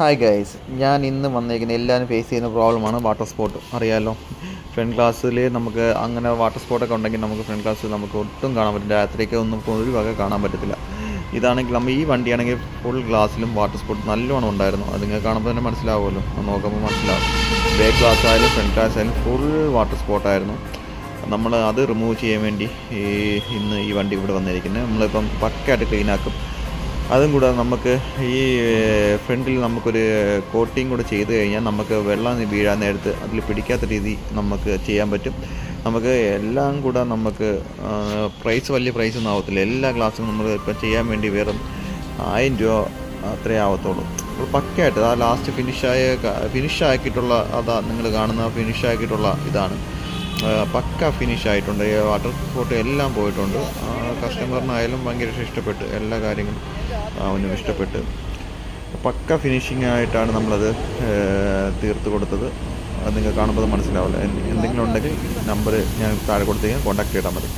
Hi guys, ഞാൻ ഇന്ന് വന്നിരിക്കുന്ന എല്ലാവരും ഫേസ് ചെയ്യുന്ന പ്രോബ്ലമാണ് വാട്ടർ സ്പോട്ട്. അറിയാമല്ലോ, ഫ്രണ്ട് ക്ലാസ്സിൽ നമുക്ക് അങ്ങനെ വാട്ടർ സ്പോട്ടൊക്കെ ഉണ്ടെങ്കിൽ നമുക്ക് ഫ്രണ്ട് ക്ലാസ്സിൽ നമുക്ക് ഒട്ടും കാണാൻ പറ്റില്ല. രാത്രിയൊക്കെ ഒന്നും ഒരു വക കാണാൻ പറ്റത്തില്ല. ഇതാണെങ്കിൽ നമ്മൾ ഈ വണ്ടിയാണെങ്കിൽ ഫുൾ ഗ്ലാസ്സിലും വാട്ടർ സ്പോട്ട് നല്ലോണം ഉണ്ടായിരുന്നു. അത് നിങ്ങൾക്ക് കാണുമ്പോൾ തന്നെ മനസ്സിലാവുമല്ലോ, നോക്കുമ്പോൾ മനസ്സിലാവും. ബാക്ക് ഗ്ലാസ് ആയാലും ഫ്രണ്ട് ഗ്ലാസ് ആയാലും ഫുൾ വാട്ടർ സ്പോട്ടായിരുന്നു. നമ്മൾ അത് റിമൂവ് ചെയ്യാൻ വേണ്ടി ഇന്ന് ഈ വണ്ടി ഇവിടെ വന്നിരിക്കുന്നത്. നമ്മളിപ്പം പക്കയായിട്ട് ക്ലീനാക്കും. അതും കൂടെ നമുക്ക് ഈ ഫ്രണ്ടിൽ നമുക്കൊരു കോട്ടിങ് കൂടെ ചെയ്ത് കഴിഞ്ഞാൽ നമുക്ക് വെള്ളം വീഴാൻ നേരത്ത് അതിൽ പിടിക്കാത്ത രീതി നമുക്ക് ചെയ്യാൻ പറ്റും. നമുക്ക് എല്ലാം കൂടെ നമുക്ക് വലിയ പ്രൈസൊന്നും ആവത്തില്ല. എല്ലാ ഗ്ലാസ്സും നമ്മൾ ഇപ്പം ചെയ്യാൻ വേണ്ടി വെറും 1000 രൂപ അത്രേ ആവത്തുള്ളൂ. അപ്പോൾ പക്കയായിട്ട് ആ ലാസ്റ്റ് ഫിനിഷാക്കിയിട്ടുള്ള അതാ നിങ്ങൾ കാണുന്ന ഫിനിഷാക്കിയിട്ടുള്ള ഇതാണ്. പക്ക ഫിനിഷായിട്ടുണ്ട്. വാട്ടർ സ്പോട്ട് എല്ലാം പോയിട്ടുണ്ട്. കസ്റ്റമറിനായാലും ഭയങ്കര ഇഷ്ടപ്പെട്ടു. എല്ലാ കാര്യങ്ങളും അവനും ഇഷ്ടപ്പെട്ട് പക്ക ഫിനിഷിംഗ് ആയിട്ടാണ് നമ്മളത് തീർത്ത് കൊടുത്തത്. അത് നിങ്ങൾ കാണുമ്പോൾ മനസ്സിലാവില്ല. എന്തെങ്കിലും ഉണ്ടെങ്കിൽ നമ്പർ ഞാൻ താഴെ കൊടുത്തു കഴിഞ്ഞാൽ കോൺടാക്ട് ചെയ്താൽ മതി.